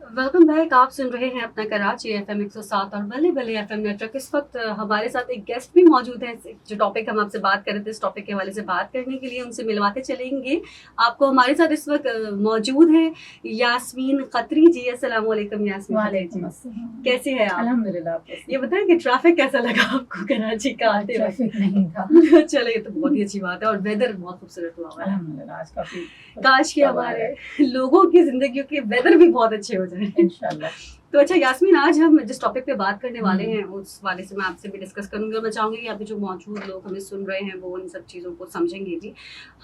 Welcome back. आप सुन रहे हैं अपना कराची FM 107 और बल्ले बल्ले FM नेटवर्क। इस वक्त हमारे साथ एक गेस्ट भी मौजूद है। जो टॉपिक हम आपसे बात कर रहे थे, इस टॉपिक के हवाले से बात करने के लिए उनसे मिलवाते चलेंगे आपको। हमारे साथ इस वक्त मौजूद है यास्मीन खत्री जी। अस्सलाम वालेकुम यास्मीन खत्री जी, कैसे हैं आप? अल्हम्दुलिल्लाह। ये बताएं कि ट्रैफिक कैसा लगा आपको कराची का आते हुए? ट्रैफिक नहीं था। चलो, ये तो बहुत ही अच्छी बात है। और वेदर बहुत खूबसूरत हुआ है अल्हम्दुलिल्लाह, आज काफी काश कि हमारे लोगों की जिंदगियों के वेदर भी बहुत अच्छे हो जाए इंशाल्लाह। तो अच्छा यास्मीन, आज हम जिस टॉपिक पे बात करने वाले हैं उस वाले से मैं आपसे भी डिस्कस करूंगी। और मैं चाहूंगी कि अभी जो मौजूद लोग हमें सुन रहे हैं वो इन सब चीज़ों को समझेंगे भी।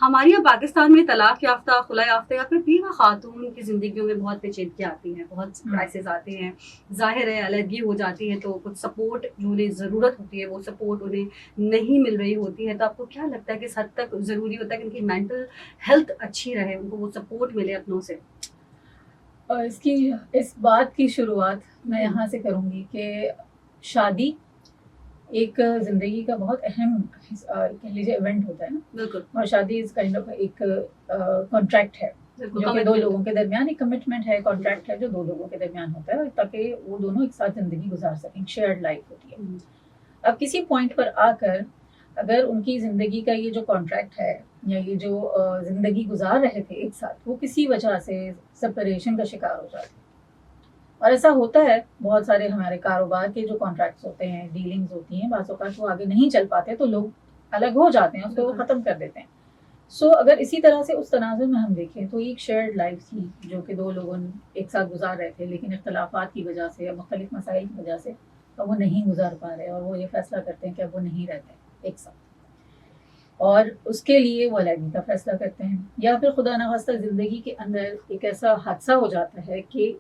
हमारे यहाँ पाकिस्तान में तलाक याफ्ता, खुला याफ्ता या फिर बीवा खातून की ज़िंदगियों में बहुत पेचीदगियाँ आती हैं, बहुत क्राइसिस आते हैं। जाहिर है अलहदगी हो जाती है तो कुछ सपोर्ट जो उन्हें ज़रूरत होती है वो सपोर्ट उन्हें नहीं मिल रही होती है। तो आपको क्या लगता है किस हद तक ज़रूरी होता है कि उनकी मेंटल हेल्थ अच्छी रहे, उनको वो सपोर्ट मिले अपनों से? और इस बात की शुरुआत मैं यहाँ से करूँगी कि शादी एक ज़िंदगी का बहुत अहम कह लीजिए इवेंट होता है ना। बिल्कुल। और शादी इस काइंड ऑफ एक कॉन्ट्रैक्ट है जो कि दो लोगों के दरमियान, एक कमिटमेंट है, कॉन्ट्रैक्ट है जो दो लोगों के दरमियान होता है ताकि वो दोनों एक साथ ज़िंदगी गुजार सकें। शेयर्ड लाइफ होती है। अब किसी पॉइंट पर आकर अगर उनकी ज़िंदगी का ये जो कॉन्ट्रैक्ट है या ये जो ज़िंदगी गुजार रहे थे एक साथ, वो किसी वजह से सेपरेशन का शिकार हो जाते हैं। और ऐसा होता है बहुत सारे हमारे कारोबार के जो कॉन्ट्रैक्ट्स होते हैं, डीलिंग्स होती हैं, बाज़ औक़ात वो आगे नहीं चल पाते तो लोग अलग हो जाते हैं, उसको वो ख़त्म कर देते हैं। सो अगर इसी तरह से उस तनाज़ुर में हम देखें तो एक शेयर्ड लाइफ थी जो कि दो लोगों एक साथ गुजार रहे थे, लेकिन इख्तलाफात की वजह से या मुख्तलिफ मसाइल की वजह से अब वो नहीं गुजार पा रहे और वो ये फ़ैसला करते हैं कि अब वो नहीं रहते एक साथ, और उसके लिए वो अलग का फ़ैसला करते हैं। या फिर खुदा न खास्ता ज़िंदगी के अंदर एक ऐसा हादसा हो जाता है कि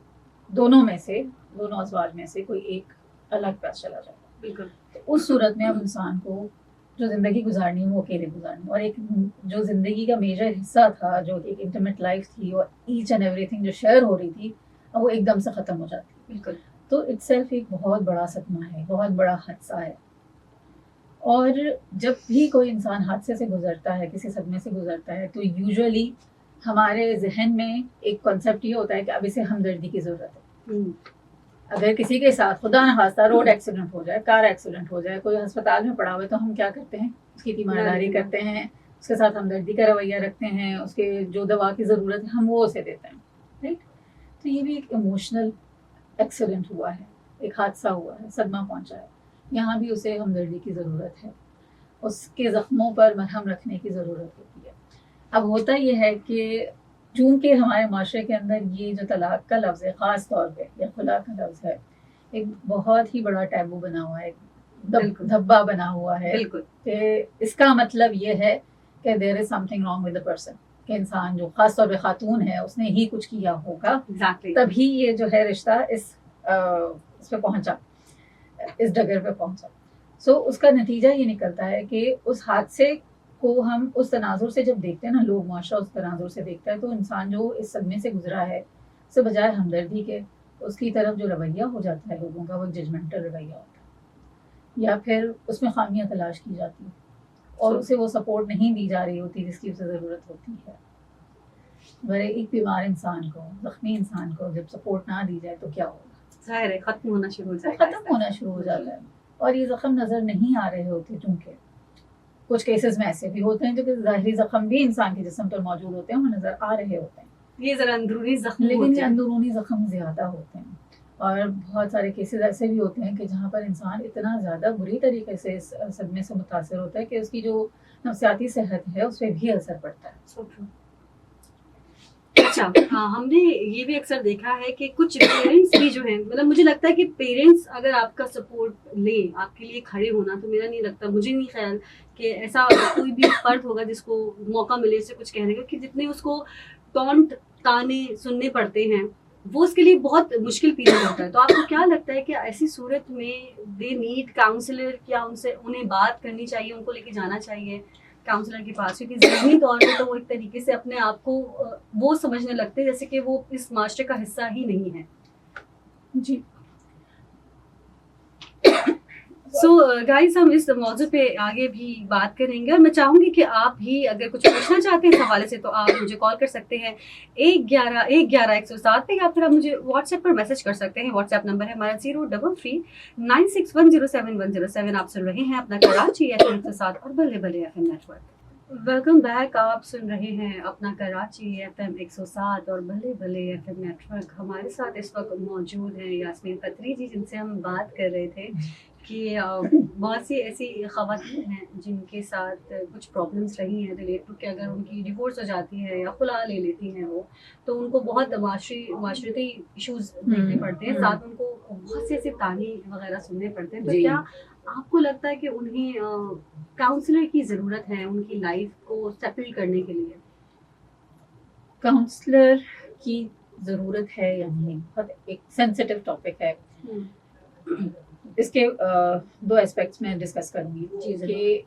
दोनों अज़वाज में से कोई एक अलग पास चला जाता है। बिल्कुल। तो उस सूरत में अब इंसान को जो ज़िंदगी गुजारनी है वो अकेले गुजारनी, और एक जो ज़िंदगी का मेजर हिस्सा था, जो एक इंटीमेट लाइफ थी और ईच एंड एवरीथिंग जो शेयर हो रही थी, अब वो एकदम से ख़त्म हो जाती है। बिल्कुल। तो इट्सेल्फ एक बहुत बड़ा सदमा है, बहुत बड़ा हादसा है। और जब भी कोई इंसान हादसे से गुजरता है, किसी सदमे से गुजरता है, तो यूजुअली हमारे जहन में एक कॉन्सेप्ट ये होता है कि अब इसे हमदर्दी की ज़रूरत है। अगर किसी के साथ खुदा न खास्ता रोड एक्सीडेंट हो जाए, कार एक्सीडेंट हो जाए, कोई अस्पताल में पड़ा हुआ है, तो हम क्या करते हैं, उसकी तीमारदारी करते हैं, उसके साथ हमदर्दी का रवैया रखते हैं, उसके जो दवा की ज़रूरत है हम वो उसे देते हैं, राइट। तो ये भी एक इमोशनल एक्सीडेंट हुआ है, एक हादसा हुआ है, सदमा पहुंचा है, यहाँ भी उसे हमदर्दी की ज़रूरत है, उसके ज़ख्मों पर मरहम रखने की ज़रूरत होती है। अब होता यह है कि चूँकि हमारे माशरे के अंदर ये जो तलाक का लफ्ज़ है, ख़ास तौर पे या खुला का लफ्ज़ है, एक बहुत ही बड़ा टैबू बना हुआ है, धब्बा बना हुआ है कि इसका मतलब ये है कि there is something wrong with the person, कि इंसान जो ख़ास तौर पे खातून है उसने ही कुछ किया होगा, तभी ये जो है रिश्ता इस पे पहुंचा, इस डगर पे पहुंचा। सो उसका नतीजा ये निकलता है कि उस हादसे को हम उस तनाजुर से जब देखते हैं ना, लोग माशरा उस तनाजुर से देखता है, तो इंसान जो इस सदमे से गुजरा है, उससे बजाय हमदर्दी के उसकी तरफ जो रवैया हो जाता है लोगों का, वो जजमेंटल रवैया होता है, या फिर उसमें खामियां तलाश की जाती है और उसे वो सपोर्ट नहीं दी जा रही होती जिसकी उसे ज़रूरत होती है। बड़े एक बीमार इंसान को, ज़ख्मी इंसान को जब सपोर्ट ना दी जाए तो क्या होगा, जाहिर है ख़त्म होना शुरू हो जाएगा, ख़त्म होना शुरू हो जाता है। और ये ज़ख्म नज़र नहीं आ रहे होते, चूँकि कुछ केसेस में ऐसे भी होते हैं जो कि ज़ाहिरी ज़ख्म भी इंसान के जिस्म पर मौजूद होते हैं, वो नज़र आ रहे होते हैं, ये ज़रा अंदरूनी ज़ख्म, लेकिन ये अंदरूनी ज़ख्म ज़्यादा होते हैं। और बहुत सारे केसेस ऐसे भी होते हैं कि जहाँ पर इंसान इतना ज़्यादा बुरी तरीके से इस सदमे से मुतासर होता है कि उसकी जो नफ्सियाती सेहत है उस पर भी असर पड़ता है। अच्छा, हाँ, हमने ये भी अक्सर देखा है कि कुछ पेरेंट्स भी जो हैं, मतलब मुझे लगता है कि पेरेंट्स अगर आपका सपोर्ट लें, आपके लिए खड़े होना, तो मेरा नहीं लगता, मुझे नहीं ख्याल कि ऐसा कोई भी फर्द होगा जिसको मौका मिले से कुछ कहने का, कि जितने उसको टॉन्ट ताने सुनने पड़ते हैं वो उसके लिए बहुत मुश्किल पीरियड होता है। तो आपको क्या लगता है कि ऐसी सूरत में दे नीड काउंसलर, क्या उनसे उन्हें बात करनी चाहिए, उनको लेके जाना चाहिए काउंसलर के पास? क्योंकि ज़हनी तौर पे तो वो एक तरीके से अपने आप को वो समझने लगते हैं जैसे कि वो इस माशरे का हिस्सा ही नहीं है। जी। सो गाइस हम इस मौजू पे आगे भी बात करेंगे और मैं चाहूंगी कि आप भी अगर कुछ पूछना चाहते हैं इस हवाले से तो आप मुझे कॉल कर सकते हैं 111-111-107 पे, या फिर आप मुझे व्हाट्सएप पर मैसेज कर सकते हैं. व्हाट्सएप नंबर है हमारा 03396107107. आप सुन रहे हैं अपना कराची FM 107 और बल्ले बल्ले FM नेटवर्क. Welcome back. आप सुन रहे हैं अपना कराची FM 107 और भले भले FM नेटवर्क. हमारे साथ इस वक्त मौजूद हैं यास्मीन खत्री जी, जिनसे हम बात कर रहे थे कि बहुत सी ऐसी ख़वातीन हैं जिनके साथ कुछ प्रॉब्लम्स रही हैं रिलेट टू कि अगर उनकी डिवोर्स हो जाती है या खुला ले लेती हैं वो, तो उनको बहुत माशरती इश्यूज देखने पड़ते हैं, साथ उनको बहुत से ऐसे ताने वगैरह सुनने पड़ते हैं. तो जी। क्या आपको लगता है कि उन्हें काउंसलर की ज़रूरत है उनकी लाइफ को सेटल करने के लिए? काउंसलर की ज़रूरत है या नहीं, बहुत एक सेंसिटिव टॉपिक है. इसके दो एस्पेक्ट्स में डिस्कस करूंगी कि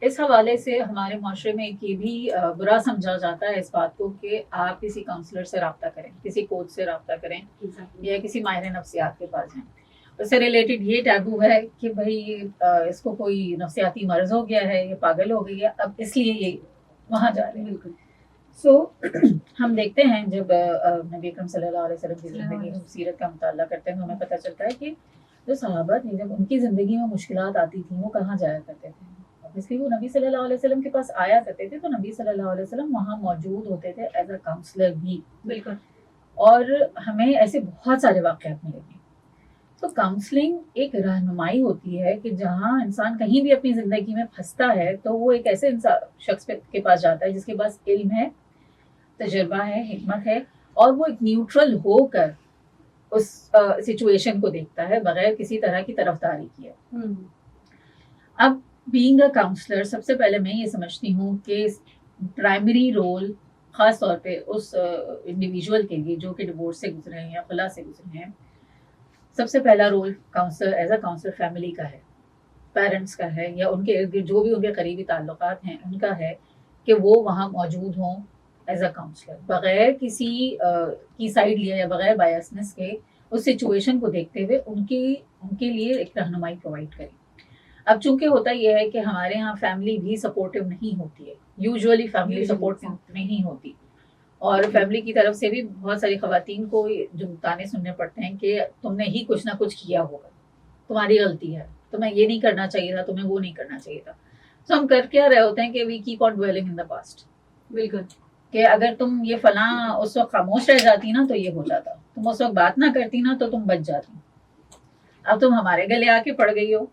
इस हवाले से हमारे माशरे में एक ये भी बुरा समझा जाता है इस बात को कि आप किसी काउंसलर से रब्ता करें, किसी कोच से रब्ता करें या किसी माहिर नफ्सियात के पास जाएं. उससे रिलेटेड ये टैबू है कि भाई इसको कोई नफ्सियाती मर्ज हो गया है, ये पागल हो गई है, अब इसलिए ये वहाँ जा रहे हैं. बिल्कुल. सो हम देखते हैं जब नबी अकरम सल्लल्लाहु अलैहि वसल्लम की ज़िंदगी हम सीरत का मुताला करते हैं तो हमें पता चलता है कि जो सहाबा थे जब उनकी ज़िंदगी में मुश्किलात आती थी वो कहाँ जाया करते थे. इसलिए वो नबी सल्लल्लाहु अलैहि वसल्लम के पास आया करते थे, तो नबी सल्लल्लाहु अलैहि वसल्लम वहाँ मौजूद होते थे एज अ काउंसलर भी. बिल्कुल. और हमें ऐसे बहुत सारे वाक़यात मिलेंगे. तो काउंसलिंग एक रहनुमाई होती है कि जहाँ इंसान कहीं भी अपनी ज़िंदगी में फंसता है तो वो एक ऐसे शख्स के पास जाता है जिसके पास इल्म है, तजर्बा है, हिकमत है, और वो एक न्यूट्रल होकर उस सिचुएशन को देखता है बगैर किसी तरह की तरफदारी किए. अब बीइंग अ काउंसलर, सबसे पहले मैं ये समझती हूँ कि प्राइमरी रोल ख़ास तौर पे उस इंडिविजुअल के लिए जो कि डिवोर्स से गुजरे हैं या खुला से गुजरे हैं, सबसे पहला role counsellor as a counsellor family का है, पेरेंट्स का है, या उनके इर्द गिर्द जो भी उनके करीबी ताल्लुकात हैं उनका है कि वो वहाँ मौजूद हों एज अ काउंसलर, बगैर किसी की साइड लिया या बगैर बायसनेस के उस सिचुएशन को देखते हुए उनके लिए एक रहनुमाई प्रोवाइड करें. अब चूंकि होता यह है कि हमारे यहाँ फैमिली भी सपोर्टिव नहीं होती है, यूजुअली फैमिली सपोर्टिव नहीं होती, और फैमिली की तरफ से भी बहुत सारी ख़वातीन को जो ताने सुनने पड़ते हैं कि तुमने ही कुछ ना कुछ किया होगा, तुम्हारी गलती है, तुम्हें ये नहीं करना चाहिए था, तुम्हें वो नहीं करना चाहिए था. तो हम कर क्या रहे होते हैं कि we keep on dwelling in the past. बिल्कुल. कि अगर तुम ये फलां उस वक्त खामोश रह जाती ना तो ये हो जाता, तुम उस वक्त बात ना करती ना तो तुम बच जाती. अब तुम हमारे गले आके पड़ गई हो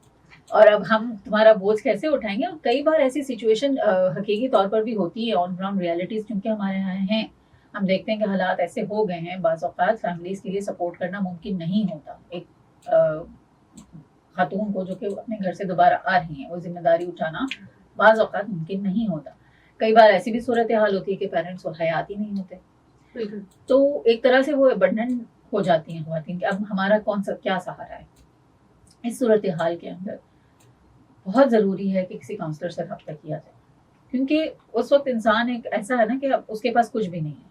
और अब हम तुम्हारा बोझ कैसे उठाएंगे. और कई बार ऐसी सिचुएशन हकीकी तौर पर भी होती है, ऑन ग्राउंड रियलिटीज क्योंकि हमारे यहाँ हैं, हम देखते हैं कि हालात ऐसे हो गए हैं, बाज़ औक़ात फैमिलीज़ के लिए सपोर्ट करना मुमकिन नहीं होता. एक खातून को जो कि अपने घर से दोबारा आ रही हैं वो जिम्मेदारी उठाना बाज़ औक़ात मुमकिन नहीं होता. कई बार ऐसी भी सूरत हाल होती है कि पेरेंट्स और हयात ही नहीं होते. बिल्कुल. तो एक तरह से वो बर्डन हो जाती हैं ख़वातीन कि अब हमारा कौन सा क्या सहारा है. इस सूरत हाल के अंदर बहुत ज़रूरी है कि किसी काउंसलर से रब्ता किया जाए, क्योंकि उस वक्त इंसान एक ऐसा है ना कि अब उसके पास कुछ भी नहीं है,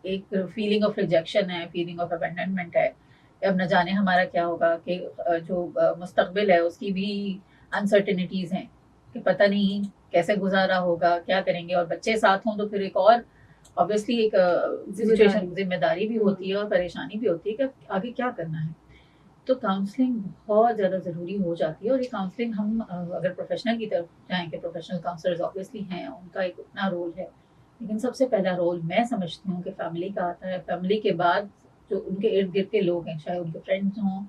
एक फीलिंग ऑफ रिजेक्शन है, फीलिंग ऑफ अबैंडनमेंट है, अब न जाने हमारा क्या होगा, कि जो मुस्तकबिल है उसकी भी अनसर्टेनिटीज़ हैं कि पता नहीं कैसे गुजारा होगा, क्या करेंगे, और बच्चे साथ हों तो फिर एक और ऑब्वियसली एक सिचुएशन जिम्मेदारी भी होती है और परेशानी भी होती है कि आगे क्या करना है. तो काउंसलिंग बहुत ज़्यादा ज़रूरी हो जाती है. और ये काउंसलिंग हम अगर प्रोफेशनल की तरफ जाएँ कि प्रोफेशनल काउंसलर्स ऑब्वियसली हैं, उनका एक अपना रोल है, लेकिन सबसे पहला रोल मैं समझती हूँ कि फैमिली का आता है. फैमिली के बाद जो उनके इर्द गिर्द के लोग हैं, चाहे उनके फ्रेंड्स हों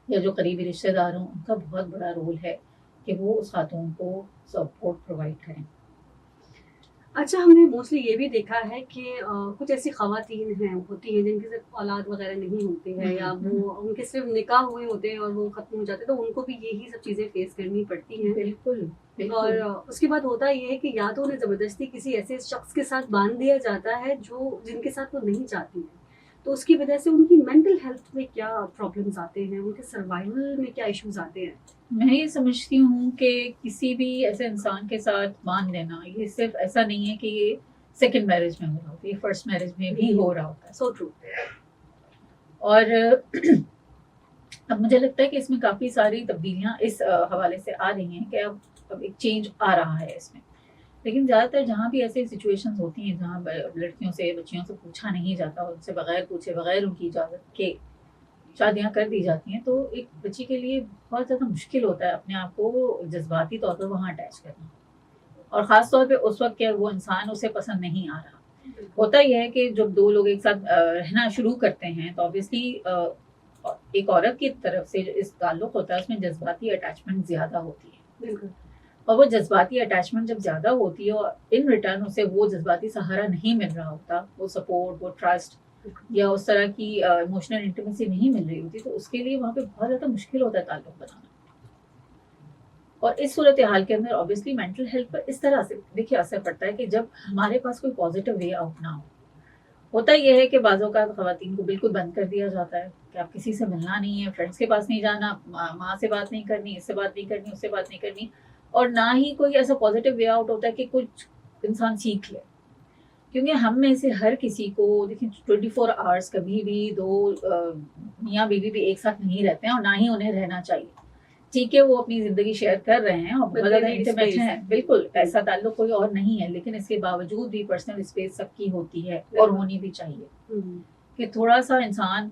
या जो करीबी रिश्तेदार हों, उनका बहुत बड़ा रोल है कि वो उस खातून को सपोर्ट प्रोवाइड करें. अच्छा, हमने मोस्टली ये भी देखा है कि कुछ ऐसी ख़वातीन हैं होती हैं जिनके सिर्फ औलाद वगैरह नहीं होती है, या वो उनके सिर्फ निकाह हुए होते हैं और वो ख़त्म हो जाते हैं, तो उनको भी यही सब चीज़ें फेस करनी पड़ती हैं. बिल्कुल. और उसके बाद होता ये है कि या तो उन्हें ज़बरदस्ती किसी ऐसे शख्स के साथ बांध दिया जाता है जो जिनके साथ वो नहीं चाहती है, तो उसकी वजह से उनकी मेंटल हेल्थ में क्या प्रॉब्लम्स आते हैं, उनके सर्वाइवल में क्या इश्यूज आते हैं. मैं ये समझती हूँ कि किसी भी ऐसे इंसान के साथ बांध लेना, ये सिर्फ ऐसा नहीं है कि ये सेकंड मैरिज में हो रहा होता है, ये फर्स्ट मैरिज में भी हो रहा होता है. So true. और اب مجھے لگتا ہے کہ اس میں کافی ساری تبدیلیاں اس حوالے سے آ رہی ہیں کہ اب ایک چینج آ رہا ہے اس میں. لیکن زیادہ تر جہاں بھی ایسے سچویشنز ہوتی ہیں جہاں لڑکیوں سے بچیوں سے پوچھا نہیں جاتا, ان سے بغیر پوچھے بغیر ان کی اجازت کے شادیاں کر دی جاتی ہیں, تو ایک بچی کے لیے بہت زیادہ مشکل ہوتا ہے اپنے آپ کو جذباتی طور پر وہاں اٹیچ کرنا, اور خاص طور پہ اس وقت کہ وہ انسان اسے پسند نہیں آ رہا. ہوتا یہ ہے کہ جب دو لوگ ایک ساتھ رہنا شروع کرتے ہیں تو آبویسلی ایک عورت کی طرف سے جو اس تعلق ہوتا ہے اس میں جذباتی اٹیچمنٹ زیادہ ہوتی ہے, بالکل. اور وہ جذباتی اٹیچمنٹ جب زیادہ ہوتی ہے اور ان ریٹرن اسے وہ جذباتی سہارا نہیں مل رہا ہوتا, وہ سپورٹ, وہ ٹرسٹ یا اس طرح کی ایموشنل انٹیمیسی نہیں مل رہی ہوتی, تو اس کے لیے وہاں پہ بہت زیادہ مشکل ہوتا ہے تعلق بنانا. اور اس صورتحال کے اندر آبویسلی مینٹل ہیلتھ پر اس طرح سے دیکھیے اثر پڑتا ہے کہ جب ہمارے پاس کوئی پازیٹیو وے آؤٹ نہ ہو. ہوتا یہ ہے کہ بعض اوقات خواتین کو بالکل بند کر دیا جاتا ہے کہ آپ کسی سے ملنا نہیں ہے, فرینڈس کے پاس نہیں جانا, ماں سے بات نہیں کرنی, اس سے بات نہیں کرنی, اس سے بات نہیں کرنی, اور نہ ہی کوئی ایسا پازیٹیو وے آؤٹ ہوتا ہے کہ کچھ انسان سیکھ لے. کیونکہ ہم میں سے ہر کسی کو دیکھیں 24 آورس کبھی بھی دو میاں بیوی بھی ایک ساتھ نہیں رہتے ہیں, اور نہ ہی انہیں رہنا چاہیے. ٹھیک ہے وہ اپنی زندگی شیئر کر رہے ہیں اور بہت زیادہ انٹیمیٹ ہیں, بالکل ایسا تعلق کوئی اور نہیں ہے, لیکن اس کے باوجود بھی پرسنل اسپیس سب کی ہوتی ہے اور ہونی بھی چاہیے کہ تھوڑا سا انسان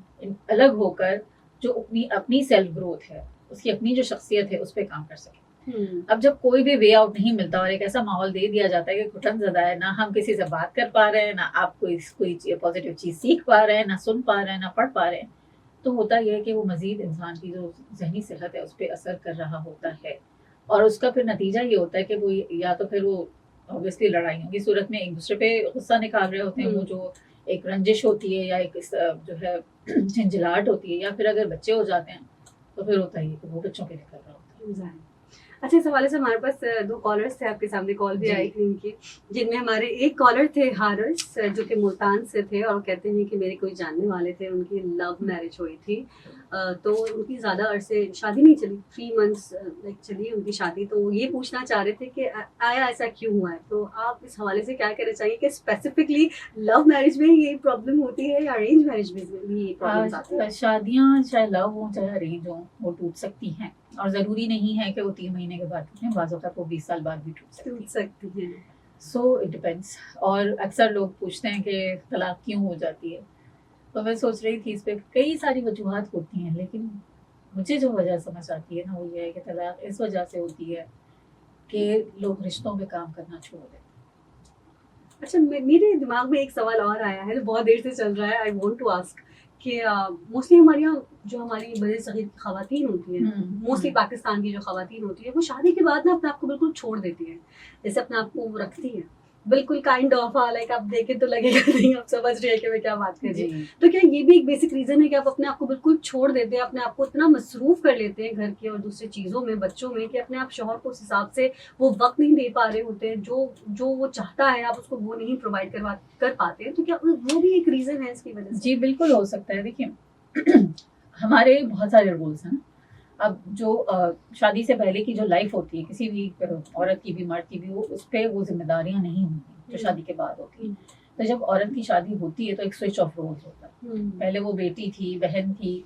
الگ ہو کر جو اپنی سیلف گروتھ ہے, اس کی اپنی جو شخصیت ہے اس پہ کام کر سکے. اب جب کوئی بھی وے آؤٹ نہیں ملتا اور ایک ایسا ماحول دے دیا جاتا ہے کہ گھٹن زدہ ہے, نہ ہم کسی سے بات کر پا رہے ہیں, نہ آپ کوئی پازیٹیو چیز سیکھ پا رہے ہیں, نہ سن پا رہے ہیں, نہ پڑھ پا رہے ہیں, تو ہوتا یہ ہے کہ وہ مزید انسان کی جو ذہنی صحت ہے اس پہ اثر کر رہا ہوتا ہے. اور اس کا پھر نتیجہ یہ ہوتا ہے کہ وہ یا تو پھر وہ اوبیسلی لڑائیوں کی صورت میں ایک دوسرے پہ غصہ نکال رہے ہوتے ہیں, وہ جو ایک رنجش ہوتی ہے یا ایک جو ہے جھنجھلاہٹ ہوتی ہے, یا پھر اگر بچے ہو جاتے ہیں تو پھر ہوتا ہی کہ وہ بچوں پہ نکل رہا ہوتا ہے. اچھا, اس حوالے سے ہمارے پاس 2 کالرز تھے, آپ کے سامنے کال بھی آئی تھی ان کی, جن میں ہمارے ایک کالر تھے حارث جو کہ ملتان سے تھے, اور کہتے ہیں کہ میرے کوئی جاننے والے تھے, ان کی لو میرج ہوئی تھی, تو ان کی زیادہ عرصے شادی نہیں چلی, 3 months چلی ان کی شادی. تو یہ پوچھنا چاہ رہے تھے کہ آیا ایسا کیوں ہوا ہے, تو آپ اس حوالے سے کیا کہنا چاہیے کہ اسپیسیفکلی لو میرج میں یہ پرابلم ہوتی ہے یا ارینج میرج میں بھی یہ پرابلم آتی ہے؟ شادیاں چاہے لو ہوں چاہے ارینج ہوں وہ ٹوٹ سکتی ہیں, اور ضروری نہیں ہے کہ وہ 3 مہینے کے بعد ٹوٹیں, بعض اوقات وہ 20 سال بعد بھی ٹوٹ سکتی ہیں. So it depends. اور اکثر لوگ پوچھتے ہیں کہ طلاق کیوں ہو جاتی ہے, تو میں سوچ رہی تھی اس پہ کئی ساری وجوہات ہوتی ہیں, لیکن مجھے جو وجہ سمجھ آتی ہے نا وہ یہ ہے کہ طلاق اس وجہ سے ہوتی ہے کہ لوگ رشتوں پہ کام کرنا چھوڑ دیں. اچھا, میرے دماغ میں ایک سوال اور آیا ہے جو بہت دیر سے چل رہا ہے, آئی وانٹ ٹو آسک کہ موسٹلی ہمارے یہاں جو ہماری بڑے صغیر خواتین ہوتی ہیں, موسٹلی پاکستان کی جو خواتین ہوتی ہیں, وہ شادی کے بعد نا اپنے آپ کو بالکل چھوڑ دیتی ہیں, جیسے اپنے آپ کو وہ رکھتی ہیں بالکل کائنڈ آف, لائک آپ دیکھیں تو لگے گا نہیں آپ سمجھ رہے ہیں کہ میں کیا بات کر رہی ہوں. تو کیا یہ بھی ایک بیسک ریزن ہے کہ آپ اپنے آپ کو بالکل چھوڑ دیتے ہیں, اپنے آپ کو اتنا مصروف کر لیتے ہیں گھر کے اور دوسری چیزوں میں, بچوں میں, کہ اپنے آپ شوہر کو اس حساب سے وہ وقت نہیں دے پا رہے ہوتے ہیں جو وہ چاہتا ہے, آپ اس کو وہ نہیں پرووائڈ کر پاتے ہیں, تو کیا وہ بھی ایک ریزن ہے اس کی وجہ سے؟ جی بالکل ہو سکتا ہے. دیکھیے ہمارے بہت سارے رولس ہیں. اب جو شادی سے پہلے کی جو لائف ہوتی ہے کسی بھی عورت کی بھی مرد کی بھی, اس پہ وہ ذمہ داریاں نہیں ہوتی جو شادی کے بعد ہوتی ہیں. تو جب عورت کی شادی ہوتی ہے تو ایک سوئچ آف رولز ہوتا ہے. پہلے وہ بیٹی تھی, بہن تھی,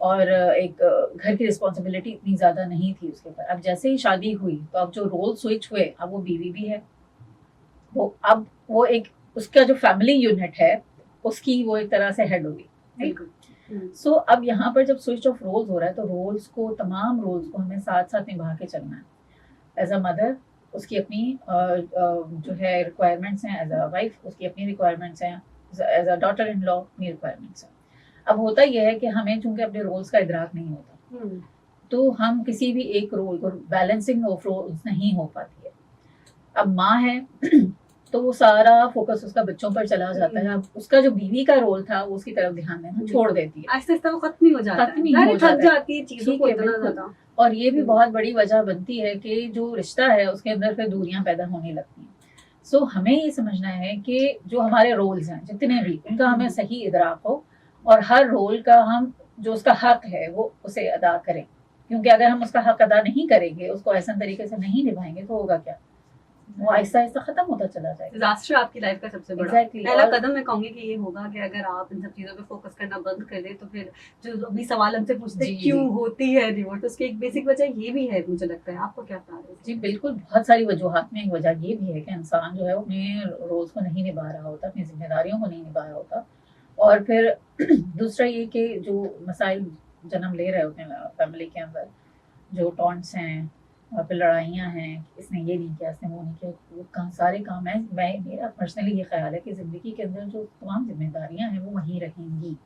اور ایک گھر کی رسپانسبلٹی اتنی زیادہ نہیں تھی اس کے اوپر. اب جیسے ہی شادی ہوئی تو اب جو رول سوئچ ہوئے, اب وہ بیوی بھی ہے, اب وہ ایک اس کا جو فیملی یونٹ ہے اس کی وہ ایک طرح سے ہیڈ ہوگی. سو اب یہاں پر جب سوئچ آف رولز ہو رہا ہے تو تمام رولز کو ہمیں ساتھ ساتھ نبھا کے چلنا ہے. ایز اے مدر اس کی اپنی جو ہے ریکوائرمنٹس ہیں, ایز اے وائف اس کی اپنی ریکوائرمنٹس ہیں, ایز اے ڈاٹر ان لا اپنی ریکوائرمنٹس ہیں. اب ہوتا یہ ہے کہ ہمیں چونکہ اپنے رولز کا ادراک نہیں ہوتا تو ہم کسی بھی ایک رول کو بیلنسنگ آف رولز نہیں ہو پاتی ہے. اب ماں ہے تو وہ سارا فوکس اس کا بچوں پر چلا جاتا ہے. اب اس کا جو بیوی کا رول تھا وہ اس کی طرف دھیان دینا چھوڑ دیتی ہے, آہستہ آہستہ وہ ختم ہی ہو جاتا ہے چیزوں کو اتنا زیادہ. اور یہ بھی بہت بڑی وجہ بنتی ہے کہ جو رشتہ ہے اس کے اندر پھر دوریاں پیدا ہونے لگتی ہیں. سو ہمیں یہ سمجھنا ہے کہ جو ہمارے رولز ہیں جتنے بھی, ان کا ہمیں صحیح ادراک ہو, اور ہر رول کا ہم جو اس کا حق ہے وہ اسے ادا کریں. کیونکہ اگر ہم اس کا حق ادا نہیں کریں گے, اس کو احسن طریقے سے نہیں نبھائیں گے, تو ہوگا کیا, वो आहिस्ता आहिस्ता खत्म होता चला जाएगा। डिजास्टर आपकी लाइफ का सबसे बड़ा Exactly, पहला और- कदम मैं कहूंगी कि ये होगा कि अगर आप इन सब चीजों पे फोकस करना बंद कर दें तो फिर जो अभी सवाल हमसे पूछते हैं जी, क्यों जी। होती है डिवोर्स, तो उसकी एक बेसिक वजह ये भी है मुझे लगता है। आपको क्या ख्याल है? जी बिल्कुल, बहुत सारी वजूहात में एक वजह ये भी है कि इंसान जो है वो अपने रोल्स को नहीं निभा रहा होता, अपनी जिम्मेदारियों को नहीं निभा रहा होता, और फिर दूसरा ये कि जो मसाइल जन्म ले रहे होते हैं फैमिली के अंदर, जो टॉन्ट्स हैं और फिर लड़ाइयाँ हैं, इसने ये नहीं किया, इसने वो नहीं किया, वो सारे काम है। मैं मेरा पर्सनली ये ख्याल है कि ज़िंदगी के अंदर जो तमाम जिम्मेदारियाँ हैं वो वहीं रहेंगी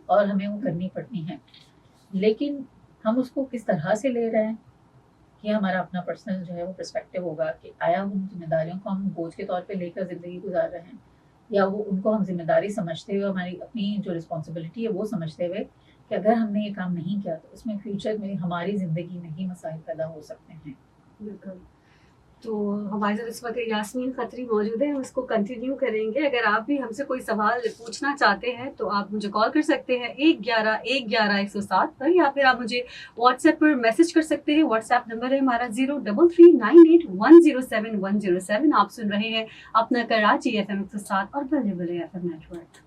और हमें वो करनी पड़नी हैं, लेकिन हम उसको किस तरह से ले रहे हैं, ये हमारा अपना पर्सनल जो है वो पर्सपेक्टिव होगा कि आया उन जिम्मेदारियों को हम बोझ के तौर पे लेकर ज़िंदगी गुजार रहे हैं, या वो उनको हम जिम्मेदारी समझते हुए, हमारी अपनी जो रिस्पॉन्सिबिलिटी है वो समझते हुए कि अगर हमने ये काम नहीं किया तो उसमें फ्यूचर में हमारी ज़िंदगी में ही मसाइल पैदा हो सकते हैं। बिल्कुल। तो हमारे साथ इस वक्त यास्मीन खत्री मौजूद है, हम इसको कंटिन्यू करेंगे। अगर आप भी हमसे कोई सवाल पूछना चाहते हैं तो आप मुझे कॉल कर सकते हैं 111-111-107 पर, या फिर आप मुझे व्हाट्सएप पर मैसेज कर सकते हैं। व्हाट्सएप नंबर है हमारा 03398107-107। आप सुन रहे हैं अपना कराची FM 107 और बल्ले बल्ले FM नेटवर्क।